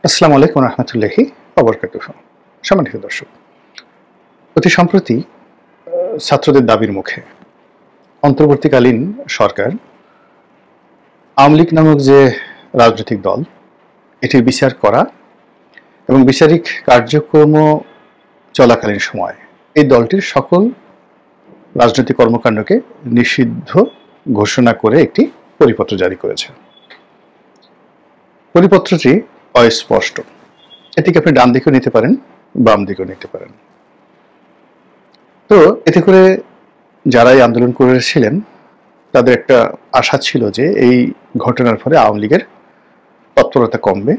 আসসালামু আলাইকুম রহমতুল্লাহি ওয়া সম্মানিত দর্শক, অতি সম্প্রতি ছাত্রদের দাবির মুখে অন্তর্বর্তীকালীন সরকার আওয়ামী লীগ নামক যে রাজনৈতিক দল এটির বিচার করা এবং বিচারিক কার্যক্রম চলাকালীন সময় এই দলটির সকল রাজনৈতিক কর্মকাণ্ডকে নিষিদ্ধ ঘোষণা করে একটি পরিপত্র জারি করেছে। পরিপত্রটি অস্পষ্ট, এটিকে আপনি ডান দিকেও নিতে পারেন, বাম দিকেও নিতে পারেন। তো এতে করে যারাই আন্দোলন করেছিলেন তাদের একটা আশা ছিল যে এই ঘটনার ফলে আওয়ামী লীগের তৎপরতা কমবে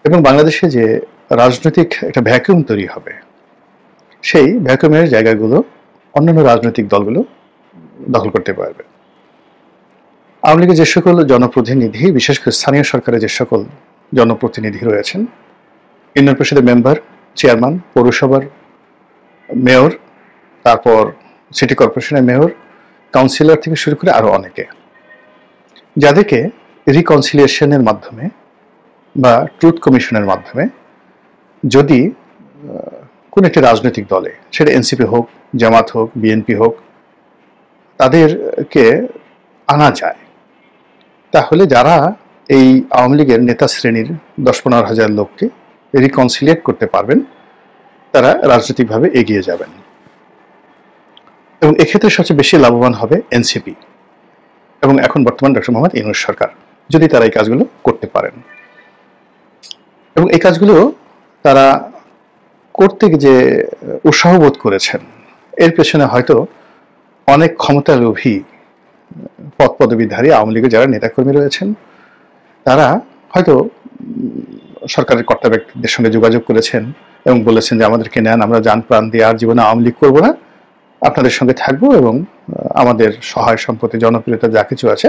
এবং বাংলাদেশে যে রাজনৈতিক একটা ভ্যাকুয়াম তৈরি হবে সেই ভ্যাকুয়ামের জায়গাগুলো অন্যান্য রাজনৈতিক দলগুলো দখল করতে পারবে। আওয়ামী লীগের যে সকল জনপ্রতিনিধি, বিশেষ করে স্থানীয় সরকারের যে সকল জনপ্রতিনিধি রয়েছেন, ইউনিয়ন পরিষদের মেম্বার, চেয়ারম্যান, পৌরসভার মেয়র, তারপর সিটি কর্পোরেশনের মেয়র, কাউন্সিলর থেকে শুরু করে আরো অনেকে, যাদেরকে রিকনসিলিয়েশনের মাধ্যমে বা ট্রুথ কমিশনের মাধ্যমে যদি কোন একটি রাজনৈতিক দলে, সেটা এনসিপি হোক, জামাত হোক, বিএনপি হোক, তাদেরকে আনা যায়, তাহলে যারা এই আওয়ামী লীগের নেতা শ্রেণীর 10-15 হাজার লোককে রিকনসিলিয়েট করতে পারবেন তারা রাজনৈতিকভাবে এগিয়ে যাবেন এবং এক্ষেত্রে সবচেয়ে বেশি লাভবান হবে এনসিপি এবং এখন বর্তমান ডক্টর মোহাম্মদ ইউনূস সরকার, যদি তারা এই কাজগুলো করতে পারেন। এবং এই কাজগুলো তারা করতে যে উৎসাহ বোধ করেছেন এর পেছনে হয়তো অনেক ক্ষমতালোভী পদ পদবীধারী আওয়ামী লীগের যারা নেতাকর্মী রয়েছেন তারা হয়তো সরকারের কর্তা ব্যক্তিদের সঙ্গে যোগাযোগ করেছেন এবং বলেছেন যে আমাদেরকে নেন, আমরা জান প্রাণ দিয়ে আর জীবনে আওয়ামী লীগ করবো না, আপনাদের সঙ্গে থাকবো এবং আমাদের সহায় সম্পত্তি, জনপ্রিয়তা যা কিছু আছে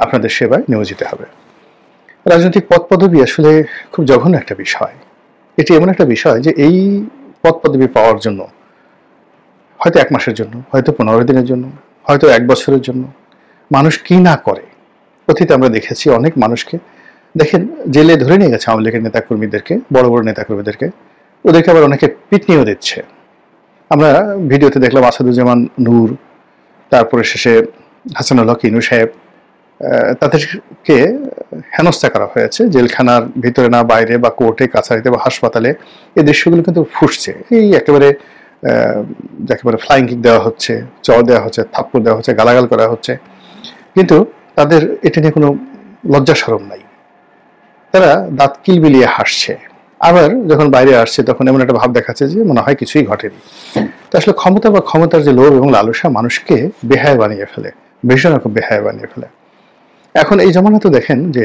আপনাদের সেবায় নিয়োজিত হবে। রাজনৈতিক পদ পদবী আসলে খুব জঘন্য একটা বিষয়। এটি এমন একটা বিষয় যে এই পদ পদবী পাওয়ার জন্য হয়তো 1 মাসের জন্য, হয়তো 15 দিনের জন্য, হয়তো 1 বছরের জন্য মানুষ কি না করে। অতীতে আমরা দেখেছি অনেক মানুষকে, দেখেন জেলে ধরে নিয়ে গেছে আওয়ামী লীগের নেতাকর্মীদেরকে, বড় বড় নেতাকর্মীদেরকে, ওদেরকে আবার অনেকে পিটনিও দিচ্ছে। আমরা ভিডিওতে দেখলাম আসাদুজ্জামান নূর, তারপরে শেষে হাসানুল হক ইনু সাহেব, তাদেরকে হেনস্থা করা হয়েছে জেলখানার ভিতরে না, বাইরে বা কোর্টে কাছারিতে বা হাসপাতালে। এই দৃশ্যগুলো কিন্তু ফুটছে, এই একেবারে ফ্লাইং কিক দেওয়া হচ্ছে, চড় দেওয়া হচ্ছে, থাপ্পড় দেওয়া হচ্ছে, গালাগাল করা হচ্ছে, কিন্তু তাদের এটা নিয়ে কোনো লজ্জা শরম নাই। তারা দাঁত কিলবিলিয়ে হাসছে, আবার যখন বাইরে আসছে তখন এমন একটা ভাব দেখাচ্ছে যে মনে হয় কিছুই ঘটেনি। তো আসলে ক্ষমতা বা ক্ষমতার যে লোভ এবং লালসা মানুষকে বেহায়া বানিয়ে ফেলে, ভীষণ রকম বেহায়া বানিয়ে ফেলে। এখন এই জমানাতে দেখেন যে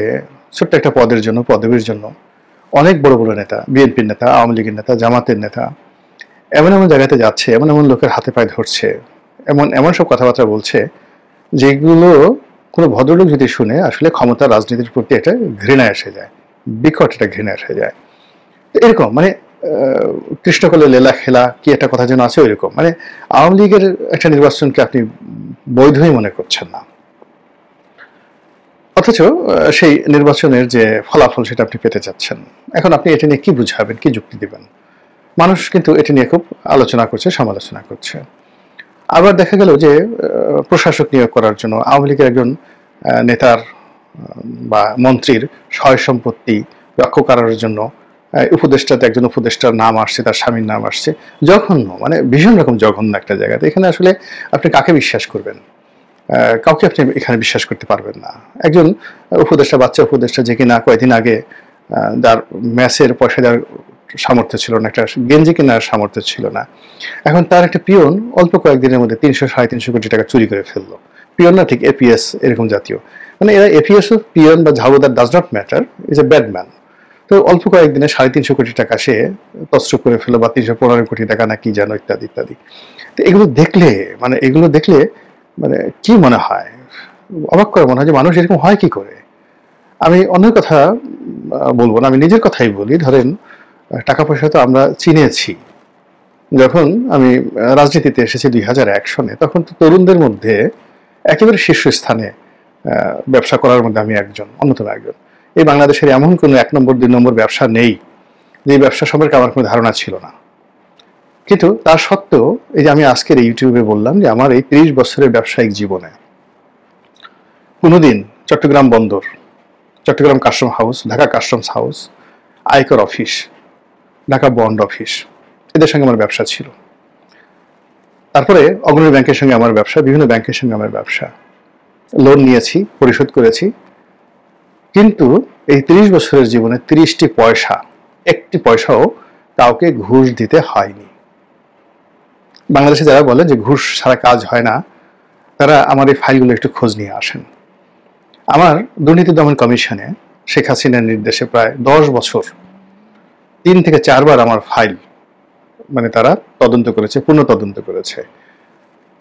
ছোট্ট একটা পদের জন্য, পদবীর জন্য অনেক বড় বড় নেতা, বিএনপির নেতা, আওয়ামী লীগের নেতা, জামাতের নেতা এমন এমন জায়গাতে যাচ্ছে, এমন এমন লোকের হাতে পায়ে ধরছে, এমন এমন সব কথাবার্তা বলছে যেগুলো কোনো ভদ্রলোক যদি শুনে আসলে ক্ষমতার রাজনীতির প্রতি একটা ঘৃণা এসে যায়, বিকট একটা ঘৃণা এসে যায়। এরকম মানে কৃষ্ণকলে লীলা খেলা কি একটা কথা যেন আছে, ওইরকম মানে আওয়ামী লীগের একটা নির্বাচনকে আপনি বৈধই মনে করছেন না, অথচ সেই নির্বাচনের যে ফলাফল সেটা আপনি পেতে চাচ্ছেন। এখন আপনি এটা নিয়ে কি বুঝাবেন, কি যুক্তি দিবেন? মানুষ কিন্তু এটা নিয়ে খুব আলোচনা করছে, সমালোচনা করছে। আবার দেখা গেল যে প্রশাসক নিয়োগ করার জন্য আওয়ামী লীগের একজন নেতার বা মন্ত্রীর সয় সম্পত্তি রক্ষা করার জন্য উপদেষ্টাতে একজন উপদেষ্টার নাম আসছে, তার স্বামীর নাম আসছে। জঘন্য, মানে ভীষণ রকম জঘন্য একটা জায়গাতে। এখানে আসলে আপনি কাকে বিশ্বাস করবেন? কাউকে আপনি এখানে বিশ্বাস করতে পারবেন না। একজন উপদেষ্টা, বাচ্চা উপদেষ্টা, যে কিনা কয়েকদিন আগে যার ম্যাচের পয়সা দেওয়ার সামর্থ্য ছিল না, একটা গেঞ্জি কেনার সামর্থ্য ছিল না, এখন তার একটা পিয়ন অল্প কয়েকদিনের মধ্যে 300-350 কোটি টাকা চুরি করে ফেললো। পিয়ন না, ঠিক এপিএস এরকম জাতীয়, মানে এরা এপিএস ও পিয়ন বা ঝাড়ুদার does not matter, is a bad man. তো অল্প কয়েকদিনে 350 কোটি টাকা সে তছরূপ করে ফেললো, বা 315 কোটি টাকা না কি যেন, ইত্যাদি ইত্যাদি। তো এগুলো দেখলে মানে কি মনে হয়, অবাক করে মনে হয় যে মানুষ এরকম হয় কি করে। আমি অন্যের কথা বলবো না, আমি নিজের কথাই বলি। ধরেন টাকা পয়সা তো আমরা চিনেছি, যখন আমি রাজনীতিতে এসেছি 2001 সনে, তখন তো তরুণদের মধ্যে একেবারে শীর্ষস্থানে ব্যবসা করার মধ্যে আমি একজন, অন্যতম একজন। এই বাংলাদেশের এমন কোনো 1 নম্বর 2 নম্বর ব্যবসা নেই যে ব্যবসা সম্পর্কে আমার কোনো ধারণা ছিল না। কিন্তু তার সত্ত্বেও এই যে আমি আজকের ইউটিউবে বললাম যে আমার এই 30 বছরের ব্যবসায়িক জীবনে কোনোদিন চট্টগ্রাম বন্দর, Chittagong custom house, Dhaka customs house, আয়কর অফিস, ঢাকা বন্ড অফিস, এদের সঙ্গে আমার ব্যবসা ছিল। তারপরে অগ্রণী ব্যাংকের সঙ্গে আমার ব্যবসা, বিভিন্ন ব্যাংকের সঙ্গে আমার ব্যবসা, লোন নিয়েছি, পরিশোধ করেছি। কিন্তু এই 30 বছরের জীবনে 30টি পয়সা, একটি পয়সাও কাউকে ঘুষ দিতে হয়নি। বাংলাদেশে যারা বলে যে ঘুষ ছাড়া কাজ হয় না, তারা আমার এই ফাইলগুলো একটু খোঁজ নিয়ে আসেন। আমার দুর্নীতি দমন কমিশনে শেখ হাসিনার নির্দেশে প্রায় 10 বছর 3 থেকে 4 বার আমার ফাইল মানে তারা তদন্ত করেছে, পুনঃ তদন্ত করেছে।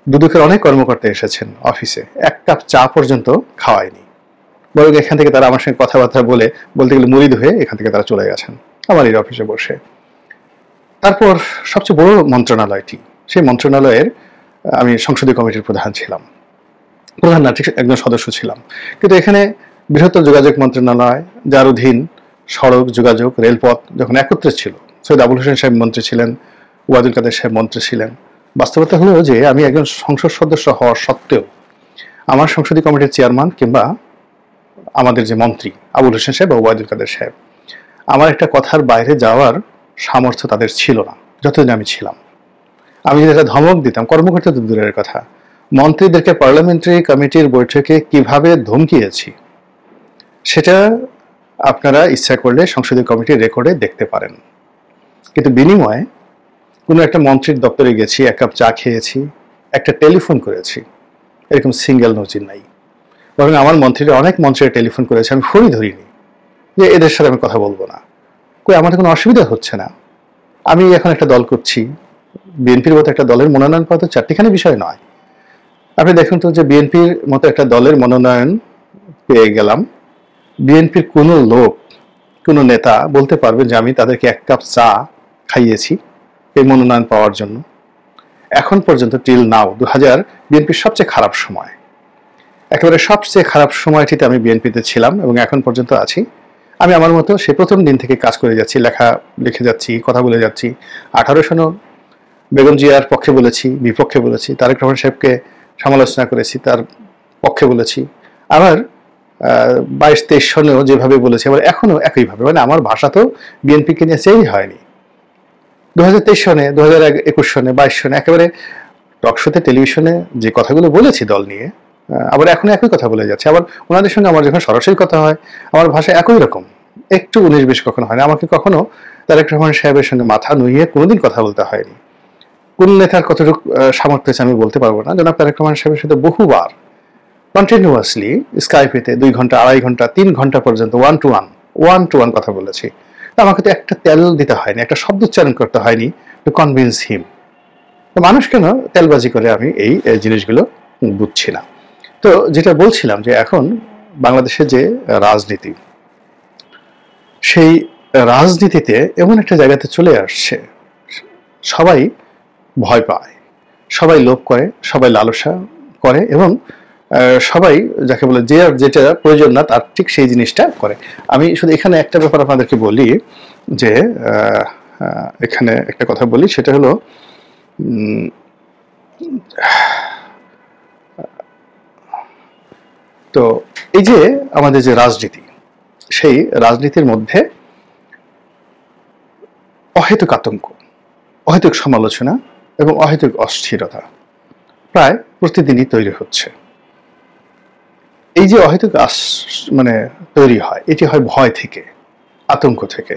দুদকের অনেক কর্মকর্তা এসেছেন অফিসে, 1 কাপ চা পর্যন্ত খাওয়ায়নি, বরং এখান থেকে তারা আমার সঙ্গে কথাবার্তা বলতে গেলে মুরিদ হয়ে এখান থেকে তারা চলে গেছেন আমার এই অফিসে বসে। তারপর সবচেয়ে বড় মন্ত্রণালয়টি, সেই মন্ত্রণালয়ের আমি সংসদীয় কমিটির প্রধান ছিলাম, প্রধান না ঠিক একজন সদস্য ছিলাম। কিন্তু এখানে বৃহত্তর যোগাযোগ মন্ত্রণালয়, যার অধীন সড়ক, যোগাযোগ, রেলপথ যখন একত্রে ছিল, সৈয়দ আবুল হোসেন সাহেব মন্ত্রী ছিলেন, ওবায়দুল কাদের সাহেব মন্ত্রী ছিলেন। বাস্তবতা হলো যে আমি একজন সংসদ সদস্য হওয়া সত্ত্বেও আমার সংসদীয় কমিটির চেয়ারম্যান কিংবা আমাদের যে মন্ত্রী আবুল হোসেন সাহেব বা ওবায়দুল কাদের সাহেব, আমার একটা কথার বাইরে যাওয়ার সামর্থ্য তাদের ছিল না যতদিন আমি ছিলাম। আমি যদি একটা ধমক দিতাম, কর্মকর্তা তো দূরের কথা, মন্ত্রীদেরকে পার্লামেন্টারি কমিটির বৈঠকে কিভাবে ধমকিয়েছি সেটা আপনারা ইচ্ছা করলে সংসদীয় কমিটির রেকর্ডে দেখতে পারেন। কিন্তু বিনিময়ে কোনো একটা মন্ত্রীর দপ্তরে গেছি, 1 কাপ চা খেয়েছি, একটা টেলিফোন করেছি, এরকম সিঙ্গেল নজির নাই। বরং আমার মন্ত্রীরা অনেক মন্ত্রীরা টেলিফোন করেছে, আমি ফোনই ধরিনি যে এদের সাথে আমি কথা বলবো না। আমার কোনো অসুবিধা হচ্ছে না, আমি এখন একটা দল করছি, বিএনপির মতো একটা দলের মনোনয়ন পাওয়া তো 4টিখানি বিষয় নয়। আপনি দেখুন তো যে বিএনপির মতো একটা দলের মনোনয়ন পেয়ে গেলাম, বিএনপির কোনো লোক, কোনো নেতা বলতে পারবে যে আমি তাদেরকে 1 কাপ চা খাইয়েছি এই মনোনয়ন পাওয়ার জন্য? এখন পর্যন্ত টিল নাও 2000 বিএনপির সবচেয়ে খারাপ সময়, একেবারে সবচেয়ে খারাপ সময়টিতে আমি বিএনপিতে ছিলাম এবং এখন পর্যন্ত আছি। আমি আমার মতো সে প্রথম দিন থেকে কাজ করে যাচ্ছি, লিখে যাচ্ছি, কথা বলে যাচ্ছি। 18 সনও বেগম জিয়ার পক্ষে বলেছি, বিপক্ষে বলেছি, তারেক রহমান সাহেবকে সমালোচনা করেছি, তার পক্ষে বলেছি। আবার 22-23 সনেও যেভাবে বলেছি, আবার এখনো একইভাবে, মানে আমার ভাষা তো বিএনপিকে নিয়ে চেঞ্জ হয়নি। 2023 সনে, 2021 সনে, 22 সনে একেবারে টকশোতে, টেলিভিশনে যে কথাগুলো বলেছি দল নিয়ে, আবার এখন একই কথা বলে যাচ্ছে। আবার ওনাদের সঙ্গে আমার যখন সরাসরি কথা হয়, আমার ভাষা একই রকম, একটু 19-20 কখনো হয় না। আমাকে কখনো তারেক রহমান সাহেবের সঙ্গে মাথা নুইয়ে কোনোদিন কথা বলতে হয়নি। কোন নেতার কতটুকু সামর্থ্য আছে আমি বলতে পারবো না। জনাব তারেক রহমান সাহেবের সাথে বহুবার কন্টিনিউয়াসলি স্কাইপেতে 2 ঘন্টা, 2.5 ঘন্টা, 3 ঘন্টা পর্যন্ত ওয়ান টু ওয়ান কথা বলেছি। আমাকে তো একটা তেল দিতে হয়নি, একটা শব্দ উচ্চারণ করতে হয়নি টু কনভিন্স হিম। মানুষ কেন তেলবাজি করে আমি এই জিনিসগুলো বুঝছি না। তো যেটা বলছিলাম যে এখন বাংলাদেশে যে রাজনীতি, সেই রাজনীতিতে এমন একটা জায়গাতে চলে আসছে, সবাই ভয় পায়, সবাই লোভ করে, সবাই লালসা করে এবং সবাই যাকে বলে যে যেটা প্রয়োজন না তার ঠিক সেই জিনিসটা করে। আমি শুধু এখানে একটা ব্যাপার আপনাদেরকে বলি যে এখানে একটা কথা বলি, সেটা হলো তো এই যে আমাদের যে রাজনীতি, সেই রাজনীতির মধ্যে অহেতুক আতঙ্ক, অহেতুক সমালোচনা এবং অহেতুক অস্থিরতা প্রায় প্রতিদিনই তৈরি হচ্ছে। এই যে অহেতুক মানে তৈরি হয়, এটি হয় ভয় থেকে, আতঙ্ক থেকে,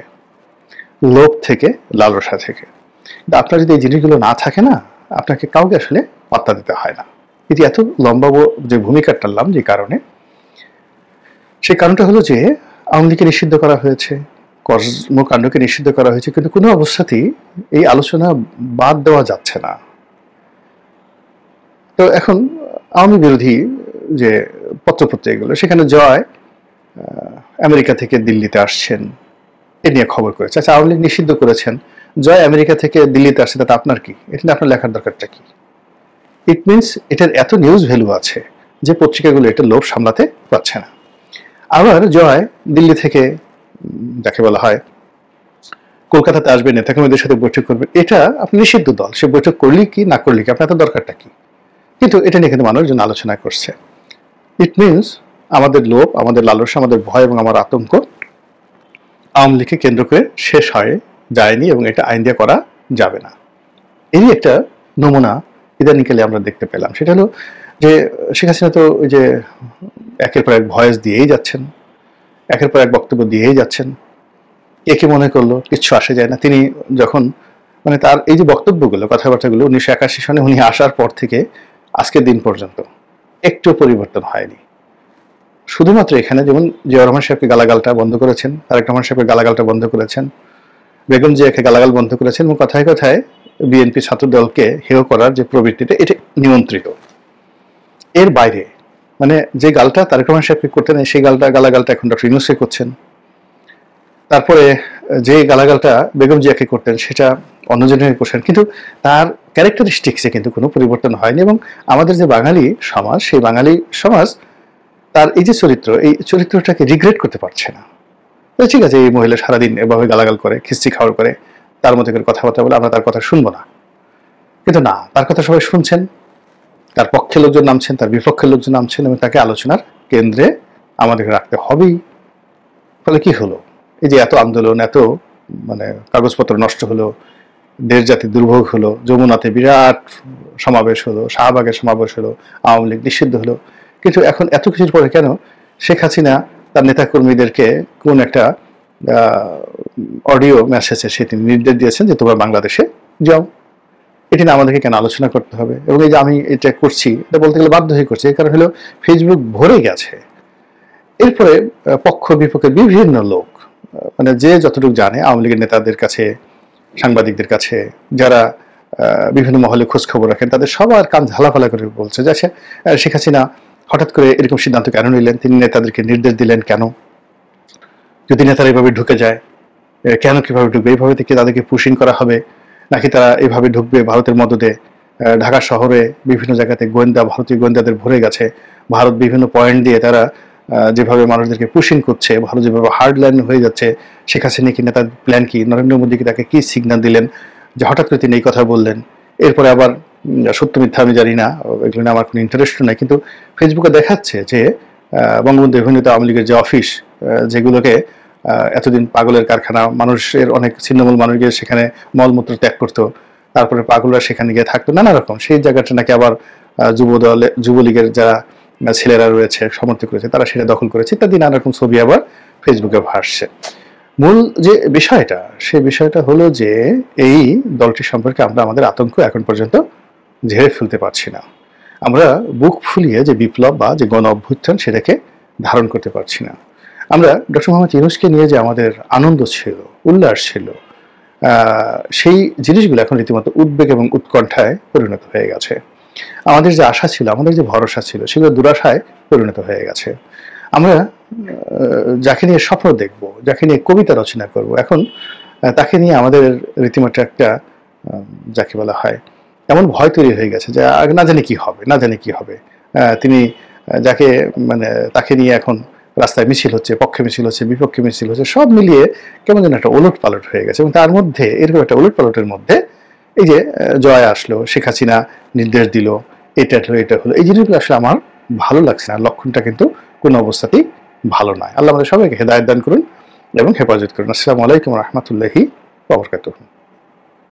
লোভ থেকে, লালসা থেকে। আপনার যদি এই জিনিসগুলো না থাকে না, আপনাকে কাউকে আসলে পাত্তা দিতে হয় না। এটি এত লম্বা যে ভূমিকা টানলাম যে কারণে, সেই কারণটা হলো যে আওয়ামী লীগকে নিষিদ্ধ করা হয়েছে, কর্মকাণ্ডকে নিষিদ্ধ করা হয়েছে, কিন্তু কোনো অবস্থাতেই এই আলোচনা বাদ দেওয়া যাচ্ছে না। তো এখন আওয়ামী বিরোধী যে পত্রপত্রিকাগুলো, সেখানে জয় আমেরিকা থেকে দিল্লিতে আসছেন এ নিয়ে খবর করেছে। আচ্ছা, আওয়ামী লীগ নিষিদ্ধ করেছেন, জয় আমেরিকা থেকে দিল্লিতে আসছে, তাতে আপনার কি? এটা নিয়ে আপনার লেখার দরকারটা কি? ইট মিনস এটার এত নিউজ ভ্যালু আছে যে পত্রিকাগুলো এটা লোভ সামলাতে পারছে না। আবার জয় দিল্লি থেকে যাকে বলা হয় কলকাতাতে আসবে, নেতাকর্মীদের সাথে বৈঠক করবে, এটা আপনি নিষিদ্ধ দল, সে বৈঠক করলি কি না করলি কি, আপনার তো দরকারটা কি? কিন্তু এটা নিয়ে কিন্তু মানুষজন আলোচনা করছে। ইট মিনস আমাদের লোভ, আমাদের লালসা, আমাদের ভয় এবং আমার আতঙ্ক আওয়ামী লীগকে কেন্দ্র করে শেষ হয়ে যায়নি এবং এটা আইন দিয়ে করা যাবে না। এরই একটা নমুনা ইদানিংকালে আমরা দেখতে পেলাম। সেটা হলো যে শেখ হাসিনা তো ওই যে একের পর এক ভয়েস দিয়েই যাচ্ছেন, একের পর এক বক্তব্য দিয়েই যাচ্ছেন। একে মনে করলো কিচ্ছু আসে যায় না। তিনি যখন মানে তার এই যে বক্তব্যগুলো, কথাবার্তাগুলো 1981 সনে উনি আসার পর থেকে আজকের দিন পর্যন্ত একটু পরিবর্তন হয়নি। শুধুমাত্র এখানে যেমন জিয়াউর রহমান সাহেবকে গালাগালটা বন্ধ করেছেন, তারেক রহমান সাহেবকে গালাগালটা বন্ধ করেছেন, বেগম জিয়াকে গালাগাল বন্ধ করেছেন এবং কথায় কথায় বিএনপি ছাত্র দলকে হেয় করার যে প্রবৃত্তিটা, এটা নিয়ন্ত্রিত। এর বাইরে মানে যে গালটা তারেক রহমান সাহেবকে করতেন, সেই গালাগালটা এখন ডক্টর ইউনূসকে করছেন। তারপরে যে গালাগালটা বেগম জিয়াকে করতেন সেটা অন্যজনের করছেন, কিন্তু তার ক্যারেক্টারিস্টিক্সে কিন্তু কোনো পরিবর্তন হয়নি। এবং আমাদের যে বাঙালি সমাজ, সেই বাঙালি সমাজ তার এই যে চরিত্র, এই চরিত্রটাকে রিগ্রেট করতে পারছে না। ঠিক আছে, এই মহিলা সারাদিন এভাবে গালাগাল করে, খিস্তি খাওয়ার করে, তার মধ্যে করে কথাবার্তা বলে, আমরা তার কথা শুনবো না। কিন্তু না, তার কথা সবাই শুনছেন, তার পক্ষে লোকজন নামছেন, তার বিপক্ষে লোকজন নামছেন এবং তাকে আলোচনার কেন্দ্রে আমাদেরকে রাখতে হবেই। ফলে কি হলো, এই যে এত আন্দোলন, এত মানে কাগজপত্র নষ্ট হলো, দেশ জাতি দুর্ভোগ হলো, যমুনাতে বিরাট সমাবেশ হলো, শাহবাগের সমাবেশ হলো, আওয়ামী লীগ নিষিদ্ধ হলো, কিন্তু এখন এত কিছুর পরে কেন শেখ হাসিনা তার নেতাকর্মীদেরকে কোন একটা অডিও মেসেজে সে তিনি নির্দেশ দিয়েছেন যে তোমরা বাংলাদেশে যাও। এটি না আমাদেরকে কেন আলোচনা করতে হবে? এবং এই যে আমি এটা করছি, এটা বলতে গেলে বাধ্য হয়ে করছি, এর কারণ হলো ফেসবুক ভরে গেছে। এরপরে পক্ষ বিপক্ষে বিভিন্ন লোক, মানে যে যতটুকু জানে আওয়ামী লীগের নেতাদের কাছে, সাংবাদিকদের কাছে, যারা বিভিন্ন মহলে খোঁজ খবর রাখেন, তাদের সবার কান ঝালাফালা করে বলছে যে শেখ হাসিনা হঠাৎ করে এরকম সিদ্ধান্ত কেন নিলেন, তিনি নেতাদেরকে নির্দেশ দিলেন কেন? যদি নেতারা এভাবে ঢুকে যায়, কেন কিভাবে ঢুকবে? এইভাবে থেকে তাদেরকে পুশিং করা হবে, নাকি তারা এভাবে ঢুকবে ভারতের মদদে? ঢাকা শহরে বিভিন্ন জায়গাতে গোয়েন্দা, ভারতীয় গোয়েন্দাদের ভরে গেছে। ভারত বিভিন্ন পয়েন্ট দিয়ে তারা যেভাবে মানুষদেরকে পুশিং করছে, ভারত যেভাবে হার্ডলাইন হয়ে যাচ্ছে, শেখ হাসিনা কি নেতার প্ল্যান কি? নরেন্দ্র মোদী কি তাকে কি সিগন্যাল দিলেন যে হঠাৎ করে তিনি এই কথা বললেন? এরপরে আবার সত্য মিথ্যা আমি জানি না, এগুলো নিয়ে আমার কোনো ইন্টারেস্ট নাই, কিন্তু ফেসবুকে দেখাচ্ছে যে বঙ্গবন্ধু এভিনিউতে আওয়ামী লীগের যে অফিস, যেগুলোকে এতদিন পাগলের কারখানা, মানুষের অনেক ছিন্নমূল মানুষ গিয়ে সেখানে মলমূত্র ত্যাগ করতো, তারপরে পাগলরা সেখানে গিয়ে থাকতো নানা রকম, সেই জায়গাটা নাকি আবার যুবলীগের যারা ছেলেরা রয়েছে, সমর্থক রয়েছে, তারা সেটা দখল করেছে ইত্যাদি নানা রকম ছবি আবার ফেসবুকে ভাসছে। মূল যে বিষয়টা, সে বিষয়টা হলো যে এই দলটি সম্পর্কে আমরা আমাদের আতঙ্ক এখন পর্যন্ত ঝেড়ে ফেলতে পারছি না। আমরা বুক ফুলিয়ে যে বিপ্লব বা যে গণ অভ্যুত্থান, সেটাকে ধারণ করতে পারছি না। আমরা ডক্টর মোহাম্মদ ইউনূসকে নিয়ে যে আমাদের আনন্দ ছিল, উল্লাস ছিল, সেই জিনিসগুলো এখন রীতিমতো উদ্বেগ এবং উৎকণ্ঠায় পরিণত হয়ে গেছে। আমাদের যে আশা ছিল, আমাদের যে ভরসা ছিল, সেগুলো দুরাশায় পরিণত হয়ে গেছে। আমরা যাকে নিয়ে স্বপ্ন দেখব, যাকে নিয়ে কবিতা রচনা করব, এখন তাকে নিয়ে আমাদের রীতিমতো একটা যাকে বলা হয় এমন ভয় তৈরি হয়ে গেছে যে না জানি কি হবে, না জানি কি হবে। তিনি যাকে মানে তাকে নিয়ে এখন রাস্তায় মিছিল হচ্ছে, পক্ষে মিছিল হচ্ছে, বিপক্ষে মিছিল হচ্ছে, সব মিলিয়ে কেমন যেন একটা ওলট পালট হয়ে গেছে। এবং তার মধ্যে এরকম একটা ওলট পালটের মধ্যে এই যে জয় আসলো, শেখ হাসিনা নির্দেশ দিল, এটা হলো, এটা হলো, এই জিনিসগুলো আসলে আমার ভালো লাগছে না। লক্ষণটা কিন্তু কোনো অবস্থাতেই ভালো নয়। আল্লাহ আমাদের সবাইকে হেদায়েত দান করুন এবং হেফাজত করুন। আসসালামু আলাইকুম ওয়া রাহমাতুল্লাহি ওয়া বারাকাতুহু।